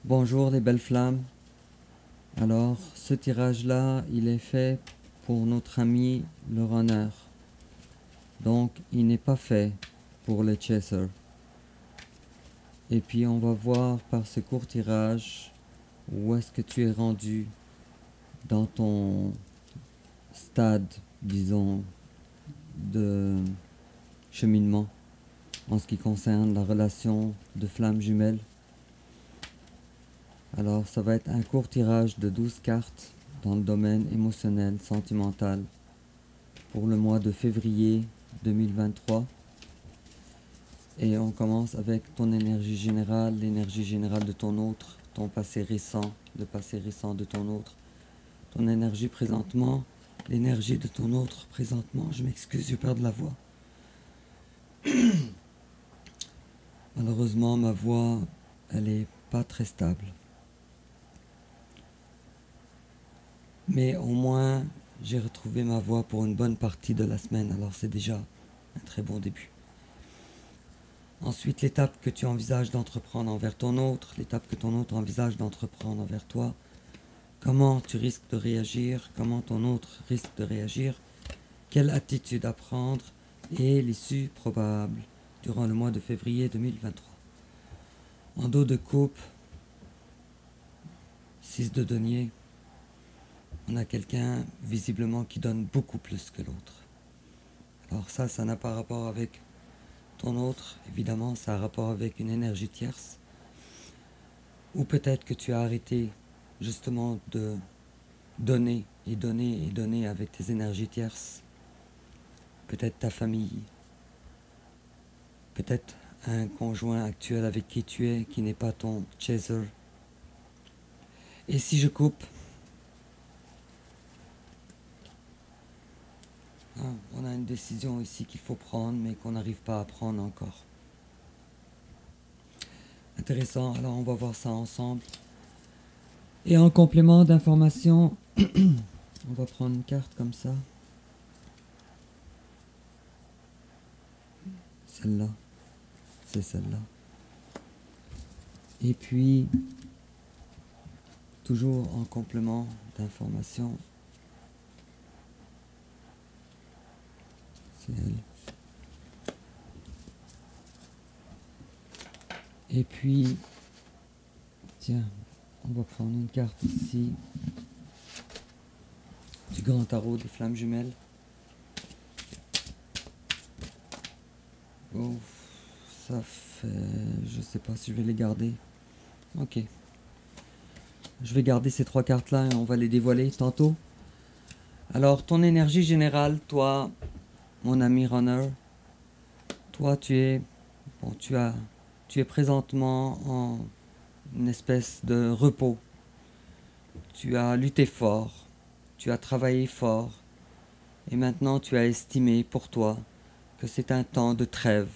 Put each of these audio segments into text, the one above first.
Bonjour les belles flammes. Alors, ce tirage-là, il est fait pour notre ami le runner. Donc, il n'est pas fait pour le chaser. Et puis, on va voir par ce court tirage où est-ce que tu es rendu dans ton stade, disons, de cheminement en ce qui concerne la relation de flammes jumelles. Alors, ça va être un court tirage de 12 cartes dans le domaine émotionnel, sentimental, pour le mois de février 2023. Et on commence avec ton énergie générale, l'énergie générale de ton autre, ton passé récent, le passé récent de ton autre, ton énergie présentement, l'énergie de ton autre présentement. Je m'excuse, je perds de la voix. Malheureusement, ma voix, elle est pas très stable. Mais au moins, j'ai retrouvé ma voix pour une bonne partie de la semaine, alors c'est déjà un très bon début. Ensuite, l'étape que tu envisages d'entreprendre envers ton autre, l'étape que ton autre envisage d'entreprendre envers toi, comment tu risques de réagir, comment ton autre risque de réagir, quelle attitude à prendre et l'issue probable durant le mois de février 2023. En dos de coupe, 6 de denier, on a quelqu'un visiblement qui donne beaucoup plus que l'autre. Alors ça n'a pas rapport avec ton autre, évidemment, ça a rapport avec une énergie tierce. Ou peut-être que tu as arrêté justement de donner et donner et donner avec tes énergies tierces. Peut-être ta famille, peut-être un conjoint actuel avec qui tu es, qui n'est pas ton chaser. Et si je coupe, on a une décision ici qu'il faut prendre, mais qu'on n'arrive pas à prendre encore. Intéressant, alors on va voir ça ensemble. Et en complément d'information, on va prendre une carte comme ça. Celle-là, c'est celle-là. Et puis, toujours en complément d'information, c'est elle. Et puis, tiens, on va prendre une carte ici du grand tarot des flammes jumelles. Oh, ça fait... je sais pas si je vais les garder. Ok. Je vais garder ces 3 cartes-là et on va les dévoiler tantôt. Alors, ton énergie générale, toi, mon ami runner, toi, tu es présentement en une espèce de repos. Tu as lutté fort, tu as travaillé fort, et maintenant tu as estimé pour toi que c'est un temps de trêve,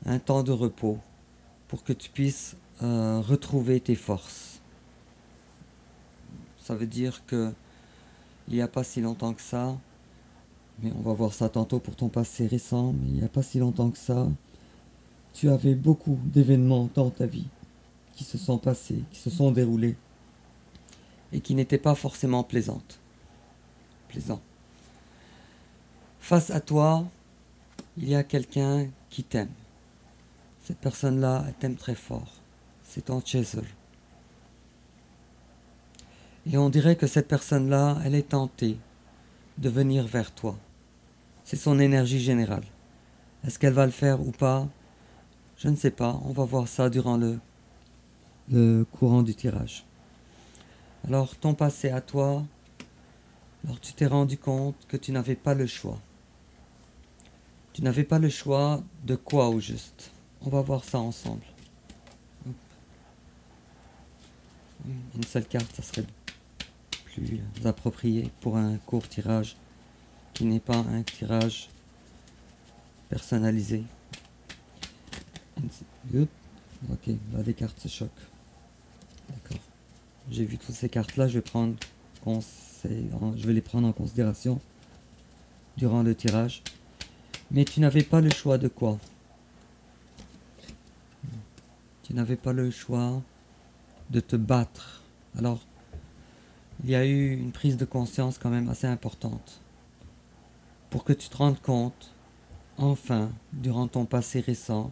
un temps de repos, pour que tu puisses retrouver tes forces. Ça veut dire que il n'y a pas si longtemps que ça, mais on va voir ça tantôt pour ton passé récent, mais il n'y a pas si longtemps que ça, tu avais beaucoup d'événements dans ta vie qui se sont passés, qui se sont déroulés, et qui n'étaient pas forcément plaisants. Face à toi, il y a quelqu'un qui t'aime. Cette personne-là, elle t'aime très fort. C'est ton chaser. Et on dirait que cette personne-là, elle est tentée de venir vers toi. C'est son énergie générale. Est-ce qu'elle va le faire ou pas? Je ne sais pas. On va voir ça durant le courant du tirage. Alors, ton passé à toi, alors tu t'es rendu compte que tu n'avais pas le choix. Tu n'avais pas le choix de quoi au juste? On va voir ça ensemble. Une seule carte, ça serait plus approprié pour un court tirage qui n'est pas un tirage personnalisé. Ok, là les cartes se choquent. D'accord. J'ai vu toutes ces cartes-là, je vais les prendre en considération durant le tirage. Mais tu n'avais pas le choix de quoi? Tu n'avais pas le choix de te battre. Alors, il y a eu une prise de conscience quand même assez importante pour que tu te rendes compte, enfin, durant ton passé récent,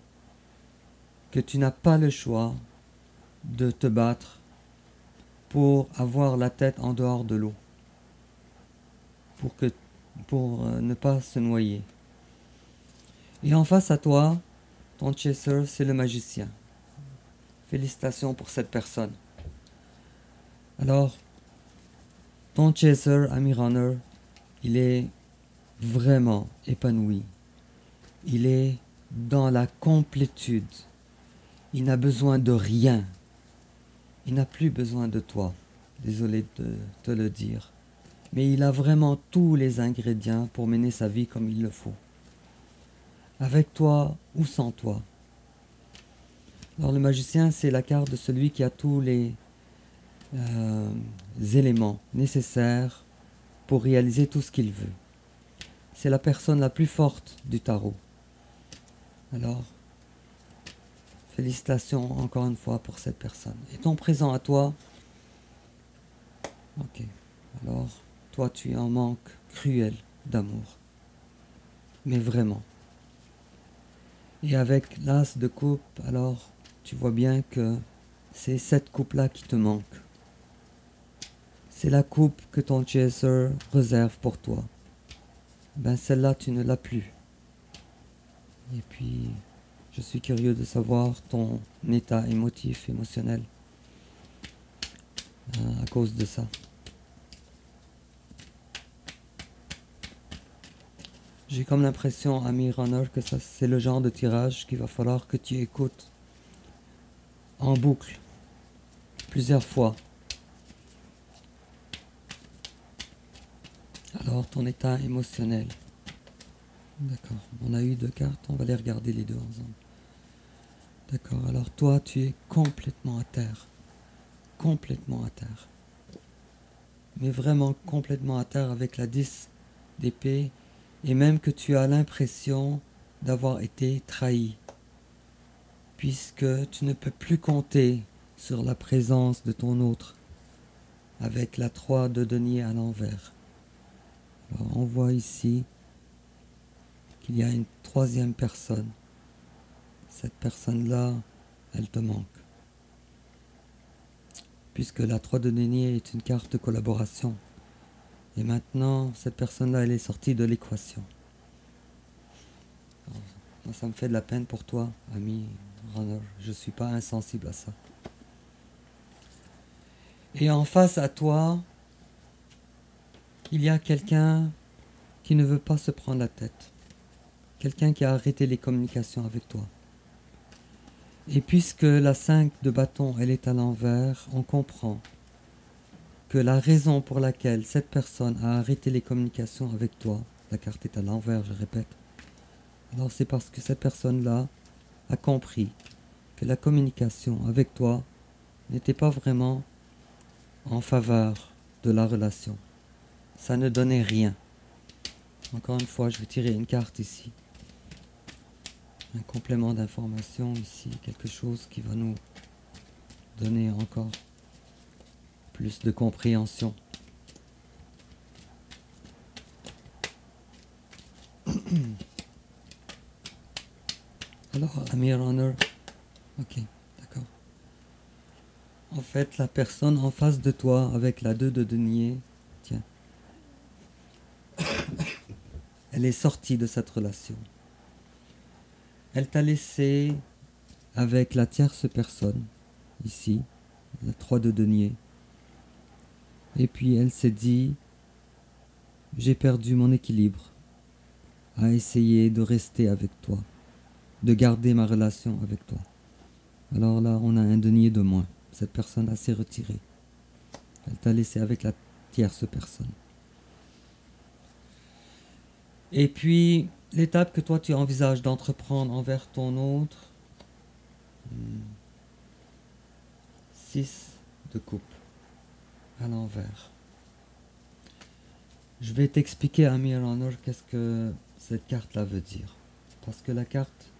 que tu n'as pas le choix de te battre pour avoir la tête en dehors de l'eau, pour ne pas se noyer. Et en face à toi, ton chaser, c'est le magicien. Félicitations pour cette personne. Alors, ton chaser, ami runner, il est vraiment épanoui. Il est dans la complétude. Il n'a besoin de rien. Il n'a plus besoin de toi. Désolé de te le dire. Mais il a vraiment tous les ingrédients pour mener sa vie comme il le faut. Avec toi ou sans toi. Alors le magicien, c'est la carte de celui qui a tous les éléments nécessaires pour réaliser tout ce qu'il veut. C'est la personne la plus forte du tarot. Alors, félicitations encore une fois pour cette personne. Et ton présent à toi, ok. Alors, toi tu es en manque cruel d'amour. Mais vraiment. Et avec l'as de coupe, alors tu vois bien que c'est cette coupe-là qui te manque. C'est la coupe que ton chaser réserve pour toi. Ben celle-là, tu ne l'as plus. Et puis, je suis curieux de savoir ton état émotif, émotionnel à cause de ça. J'ai comme l'impression, ami runner, que ça c'est le genre de tirage qu'il va falloir que tu écoutes en boucle, plusieurs fois. Alors, ton état émotionnel. D'accord, on a eu 2 cartes, on va les regarder les deux ensemble. D'accord, alors toi, tu es complètement à terre. Complètement à terre. Mais vraiment complètement à terre avec la 10 d'épée. Et même que tu as l'impression d'avoir été trahi. Puisque tu ne peux plus compter sur la présence de ton autre. Avec la 3 de denier à l'envers. Alors on voit ici qu'il y a une 3e personne. Cette personne-là, elle te manque. Puisque la 3 de denier est une carte de collaboration. Et maintenant, cette personne-là, elle est sortie de l'équation. Moi, ça me fait de la peine pour toi, ami runner. Je ne suis pas insensible à ça. Et en face à toi, il y a quelqu'un qui ne veut pas se prendre la tête. Quelqu'un qui a arrêté les communications avec toi. Et puisque la 5 de bâton, elle est à l'envers, on comprend que la raison pour laquelle cette personne a arrêté les communications avec toi, la carte est à l'envers, je répète, alors c'est parce que cette personne-là a compris que la communication avec toi n'était pas vraiment en faveur de la relation. Ça ne donnait rien. Encore une fois, je vais tirer une carte ici. Un complément d'information ici, quelque chose qui va nous donner encore plus de compréhension. Alors, ami runner, ok, d'accord. En fait, la personne en face de toi avec la 2 de denier, tiens, elle est sortie de cette relation. Elle t'a laissé avec la tierce personne, ici, la 3 de denier. Et puis elle s'est dit, j'ai perdu mon équilibre à essayer de rester avec toi, de garder ma relation avec toi. Alors là, on a un denier de moins. Cette personne s'est retirée. Elle t'a laissé avec la tierce personne. Et puis, l'étape que toi tu envisages d'entreprendre envers ton autre, 6 de coupe à l'envers. Je vais t'expliquer, ami runner, qu'est-ce que cette carte-là veut dire. Parce que la carte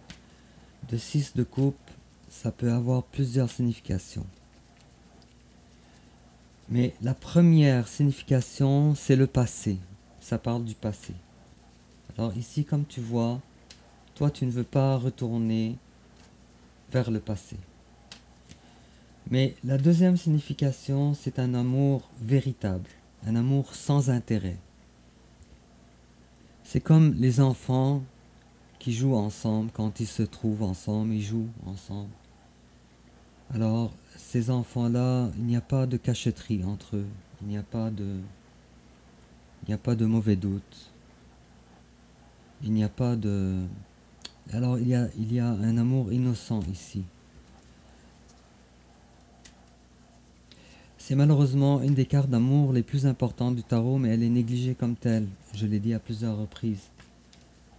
de 6 de coupe, ça peut avoir plusieurs significations. Mais la première signification, c'est le passé. Ça parle du passé. Alors ici, comme tu vois, toi, tu ne veux pas retourner vers le passé. Mais la deuxième signification, c'est un amour véritable, un amour sans intérêt. C'est comme les enfants qui jouent ensemble, quand ils se trouvent ensemble, ils jouent ensemble. Alors, ces enfants-là, il n'y a pas de cachotterie entre eux, il n'y a pas de mauvais doute, il n'y a pas de... Alors, il y a un amour innocent ici. C'est malheureusement une des cartes d'amour les plus importantes du tarot, mais elle est négligée comme telle, je l'ai dit à plusieurs reprises.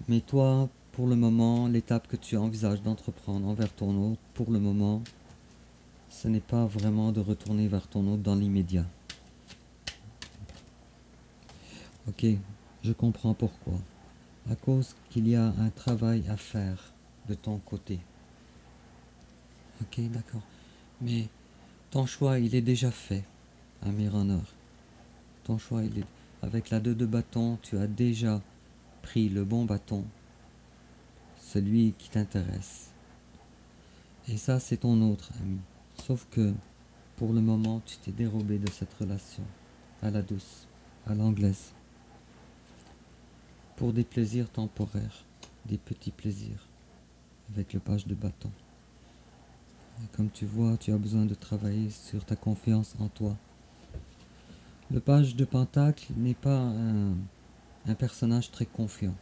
Mais toi, pour le moment, l'étape que tu envisages d'entreprendre envers ton hôte, pour le moment, ce n'est pas vraiment de retourner vers ton hôte dans l'immédiat. Ok, je comprends pourquoi. À cause qu'il y a un travail à faire de ton côté. Ok, d'accord. Mais ton choix, il est déjà fait, Amir Honor. Ton choix, il est... Avec la 2 de bâton, tu as déjà pris le bon bâton, celui qui t'intéresse. Et ça, c'est ton autre ami. Sauf que, pour le moment, tu t'es dérobé de cette relation, à la douce, à l'anglaise, pour des plaisirs temporaires, des petits plaisirs, avec le page de bâton. Et comme tu vois, tu as besoin de travailler sur ta confiance en toi. Le page de pentacle n'est pas un personnage très confiant.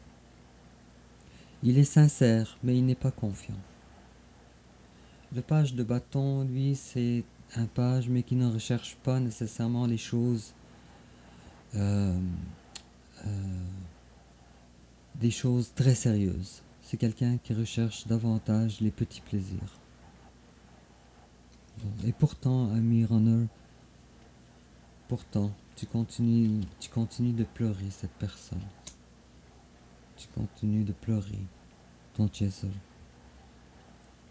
Il est sincère, mais il n'est pas confiant. Le page de bâton, lui, c'est un page, mais qui ne recherche pas nécessairement les choses, des choses très sérieuses. C'est quelqu'un qui recherche davantage les petits plaisirs. Et pourtant, ami Runner, pourtant, tu continues de pleurer cette personne. Tu continues de pleurer ton chaser.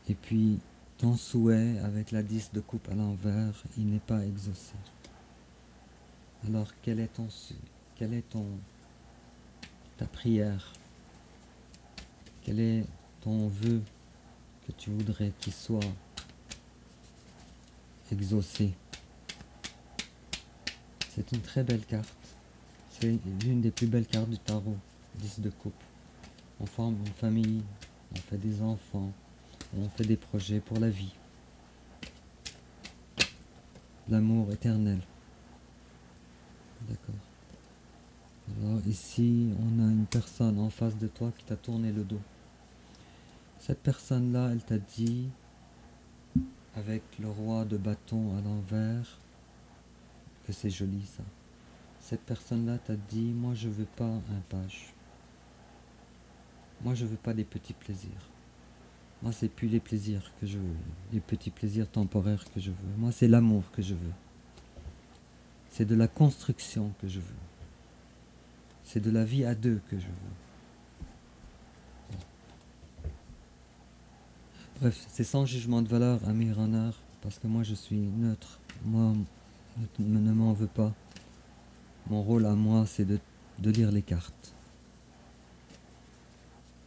Et puis, ton souhait avec la 10 de coupe à l'envers, il n'est pas exaucé. Alors, quel est ta prière? Quel est ton vœu que tu voudrais qu'il soit exaucé? C'est une très belle carte. C'est l'une des plus belles cartes du tarot. 10 de coupe. On forme une famille, on fait des enfants, on fait des projets pour la vie. L'amour éternel. D'accord. Alors ici, on a une personne en face de toi qui t'a tourné le dos. Cette personne-là, elle t'a dit, avec le roi de bâton à l'envers, que c'est joli ça. Cette personne-là t'a dit, moi je veux pas un page. Moi je veux pas des petits plaisirs. Moi c'est plus les plaisirs que je veux, les petits plaisirs temporaires que je veux. Moi c'est l'amour que je veux. C'est de la construction que je veux. C'est de la vie à deux que je veux. Bref, c'est sans jugement de valeur, ami Runner, parce que moi je suis neutre. Moi, ne m'en veux pas. Mon rôle à moi, c'est de lire les cartes.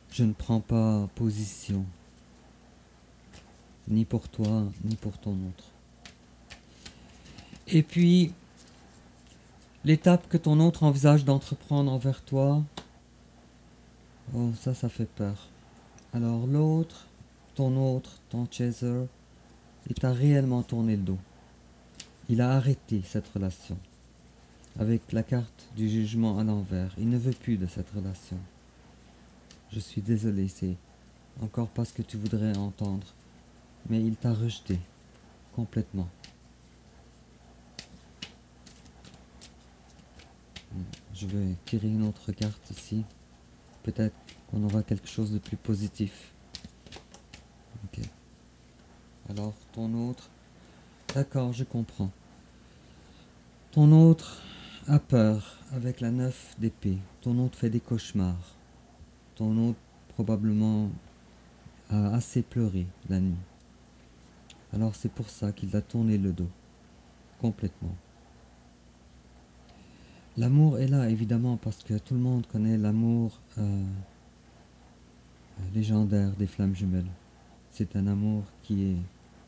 Je ne prends pas position, ni pour toi, ni pour ton autre. Et puis, l'étape que ton autre envisage d'entreprendre envers toi, oh, ça fait peur. Alors l'autre, ton chaser, il t'a réellement tourné le dos. Il a arrêté cette relation. Avec la carte du jugement à l'envers, il ne veut plus de cette relation. Je suis désolé, c'est encore pas ce que tu voudrais entendre, mais il t'a rejeté complètement. Je vais tirer une autre carte ici. Peut-être qu'on aura quelque chose de plus positif. Ok. Alors, ton autre... D'accord, je comprends. Ton autre a peur avec la 9 d'épée. Ton autre fait des cauchemars. Ton autre probablement a assez pleuré la nuit. Alors c'est pour ça qu'il a tourné le dos. Complètement. L'amour est là, évidemment, parce que tout le monde connaît l'amour légendaire des flammes jumelles. C'est un amour qui est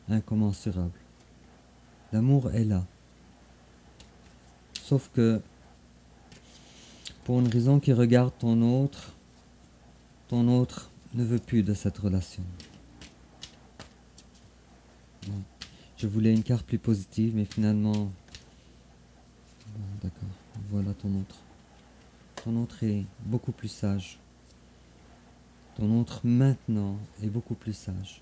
incommensurable. L'amour est là. Sauf que, pour une raison qui regarde ton autre ne veut plus de cette relation. Bon. Je voulais une carte plus positive, mais finalement... Bon, d'accord, voilà ton autre. Ton autre est beaucoup plus sage. Ton autre maintenant est beaucoup plus sage.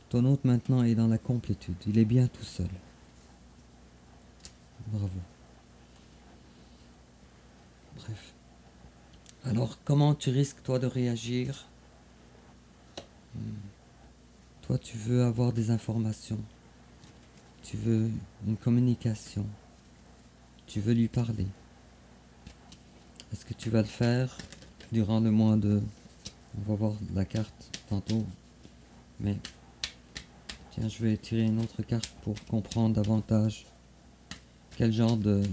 Ton autre maintenant est dans la complétude. Il est bien tout seul. Bravo. Bref. Alors, comment tu risques, toi, de réagir? Toi, tu veux avoir des informations. Tu veux une communication. Tu veux lui parler. Est-ce que tu vas le faire durant le mois de... On va voir la carte tantôt. Mais, tiens, je vais tirer une autre carte pour comprendre davantage quel genre de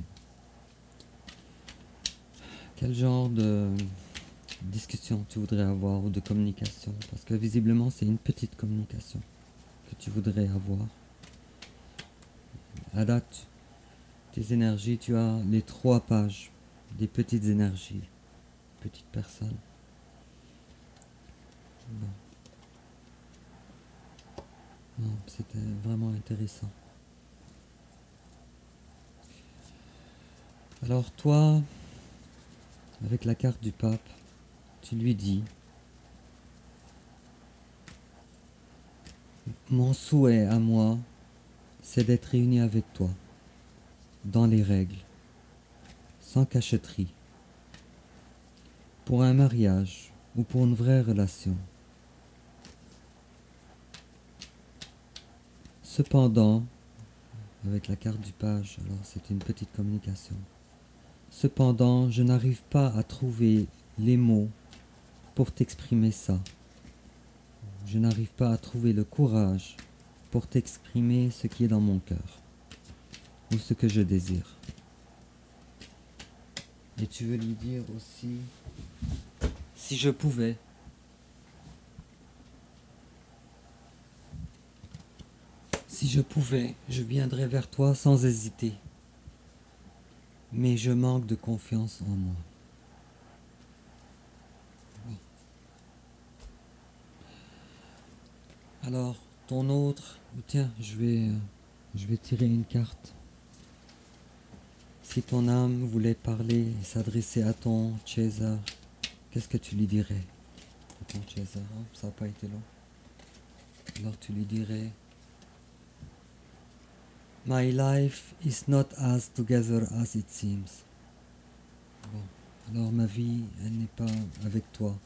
discussion tu voudrais avoir ou de communication. Parce que visiblement, c'est une petite communication que tu voudrais avoir. À date, tes énergies, tu as les 3 pages des petites énergies, petites personnes. Bon. Non, c'était vraiment intéressant. Alors toi, avec la carte du pape, tu lui dis: mon souhait à moi, c'est d'être réuni avec toi, dans les règles, sans cachotterie, pour un mariage ou pour une vraie relation. Cependant, avec la carte du page, alors c'est une petite communication. Cependant, je n'arrive pas à trouver les mots pour t'exprimer ça. Je n'arrive pas à trouver le courage pour t'exprimer ce qui est dans mon cœur, ou ce que je désire. Et tu veux lui dire aussi, si je pouvais, je viendrais vers toi sans hésiter. Mais je manque de confiance en moi. Alors, ton autre, tiens, je vais tirer une carte. Si ton âme voulait parler et s'adresser à ton Chaser, qu'est-ce que tu lui dirais? Ton Chaser, hein, ça n'a pas été long. Alors tu lui dirais: My life is not as together as it seems. Bon, alors ma vie, elle n'est pas avec toi.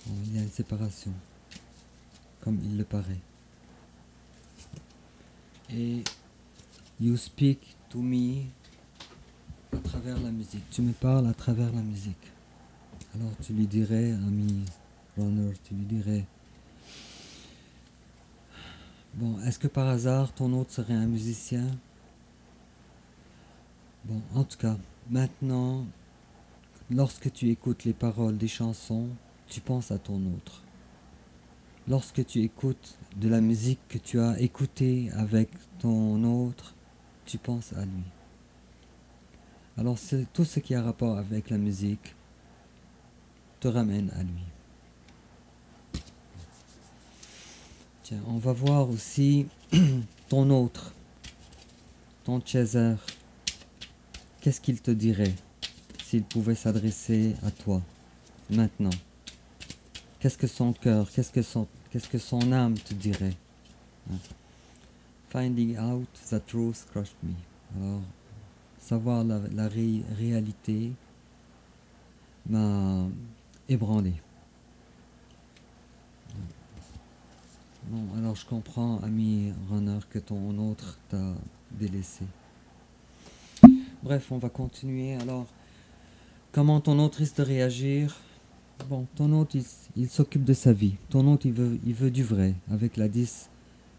Bon, il y a une séparation, comme il le paraît. Et you speak to me à travers la musique. Tu me parles à travers la musique. Alors tu lui dirais, ami runner, tu lui dirais: bon, est-ce que par hasard ton autre serait un musicien? Bon, en tout cas, maintenant, lorsque tu écoutes les paroles des chansons, tu penses à ton autre. Lorsque tu écoutes de la musique que tu as écoutée avec ton autre, tu penses à lui. Alors tout ce qui a rapport avec la musique te ramène à lui. Tiens, on va voir aussi ton autre, ton chaser. Qu'est-ce qu'il te dirait s'il pouvait s'adresser à toi maintenant? Qu'est-ce que son cœur, qu'est-ce que son âme te dirait? Finding out the truth crushed me. Alors, savoir la réalité m'a ébranlé. Bon, alors je comprends, ami runner, que ton autre t'a délaissé. Bref, on va continuer. Alors, comment ton autre risque de réagir? Bon, ton autre, il s'occupe de sa vie. Ton autre, il veut du vrai. Avec la 10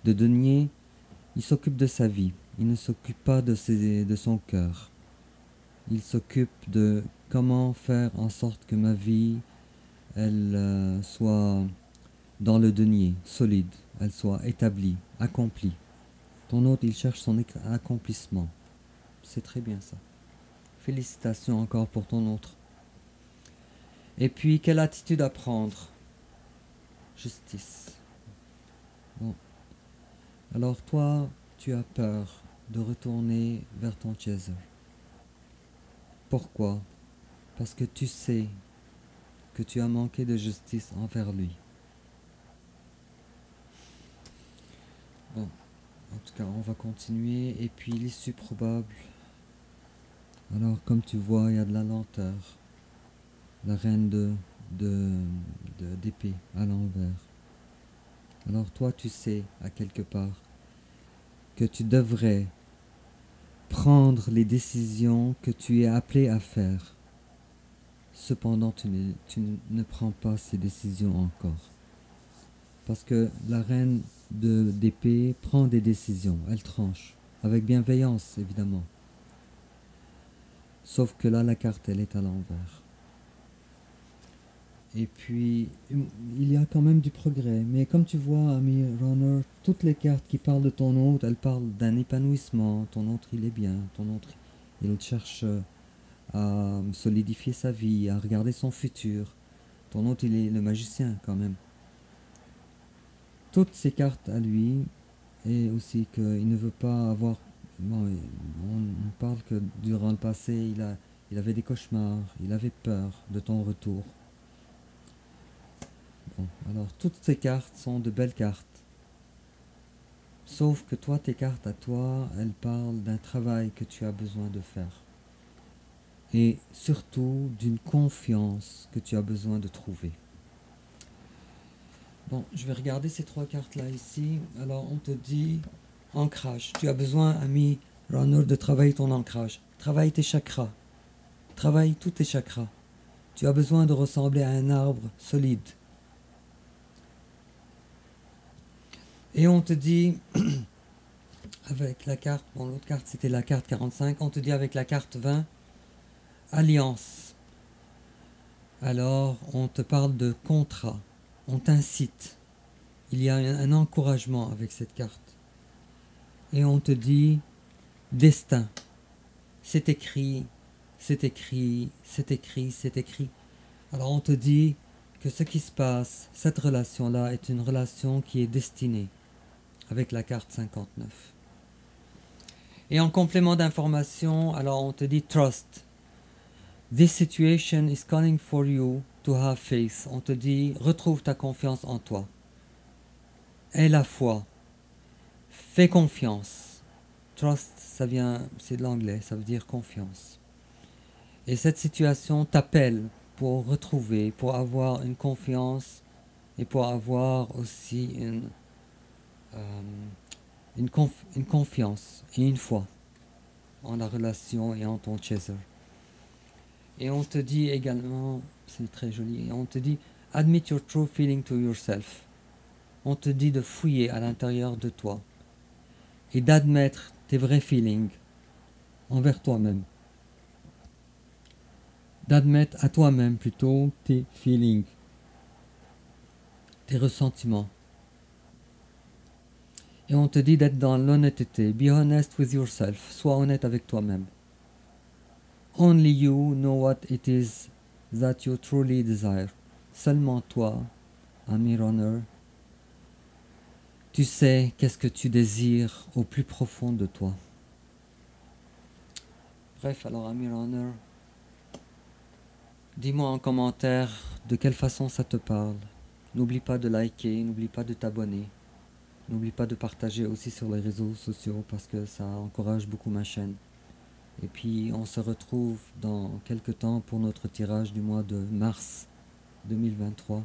de denier, il s'occupe de sa vie. il ne s'occupe pas de son cœur. Il s'occupe de comment faire en sorte que ma vie, elle soit dans le denier, solide, elle soit établie, accomplie. Ton autre, il cherche son accomplissement. C'est très bien ça. Félicitations encore pour ton autre. Et puis, quelle attitude à prendre? Justice. Bon. Alors toi, tu as peur de retourner vers ton chaser. Pourquoi? Parce que tu sais que tu as manqué de justice envers lui. Bon, en tout cas, on va continuer. Et puis l'issue probable. Alors, comme tu vois, il y a de la lenteur. La reine d'épée à l'envers. Alors toi, tu sais, à quelque part, que tu devrais prendre les décisions que tu es appelé à faire. Cependant, tu ne prends pas ces décisions encore. Parce que la reine d'épée prend des décisions, elle tranche, avec bienveillance évidemment. Sauf que là, la carte, elle est à l'envers. Et puis, il y a quand même du progrès. Mais comme tu vois, ami runner, toutes les cartes qui parlent de ton autre, elles parlent d'un épanouissement. Ton autre, il est bien. Ton autre, il cherche à solidifier sa vie, à regarder son futur. Ton autre, il est le magicien quand même. Toutes ces cartes à lui, et aussi qu'il ne veut pas avoir... Bon, on parle que durant le passé, il avait des cauchemars, il avait peur de ton retour. Bon, alors toutes ces cartes sont de belles cartes. Sauf que toi, tes cartes à toi, elles parlent d'un travail que tu as besoin de faire. Et surtout d'une confiance que tu as besoin de trouver. Bon, je vais regarder ces trois cartes-là ici. Alors, on te dit ancrage. Tu as besoin, ami runner, de travailler ton ancrage. Travaille tes chakras. Travaille tous tes chakras. Tu as besoin de ressembler à un arbre solide. Et on te dit, avec la carte, bon l'autre carte c'était la carte 45, on te dit avec la carte 20, alliance. Alors on te parle de contrat, on t'incite. Il y a un encouragement avec cette carte. Et on te dit destin. C'est écrit, c'est écrit, c'est écrit, c'est écrit. Alors on te dit que ce qui se passe, cette relation-là est une relation qui est destinée avec la carte 59. Et en complément d'information, alors on te dit trust. This situation is calling for you to have faith. On te dit retrouve ta confiance en toi. Aie la foi. Fais confiance. Trust, ça vient, c'est de l'anglais, ça veut dire confiance. Et cette situation t'appelle pour retrouver, pour avoir une confiance et pour avoir aussi une confiance et une foi en la relation et en ton chaser. Et on te dit également, c'est très joli, et on te dit admit your true feeling to yourself. On te dit de fouiller à l'intérieur de toi et d'admettre tes vrais feelings envers toi-même. D'admettre à toi-même plutôt tes feelings, tes ressentiments. Et on te dit d'être dans l'honnêteté. Be honest with yourself. Sois honnête avec toi-même. Only you know what it is that you truly desire. Seulement toi, ami runner, tu sais qu'est-ce que tu désires au plus profond de toi. Bref, alors ami runner, dis-moi en commentaire de quelle façon ça te parle. N'oublie pas de liker, n'oublie pas de t'abonner. N'oublie pas de partager aussi sur les réseaux sociaux parce que ça encourage beaucoup ma chaîne. Et puis on se retrouve dans quelques temps pour notre tirage du mois de mars 2023.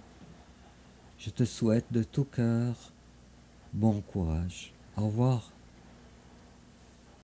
Je te souhaite de tout cœur bon courage. Au revoir.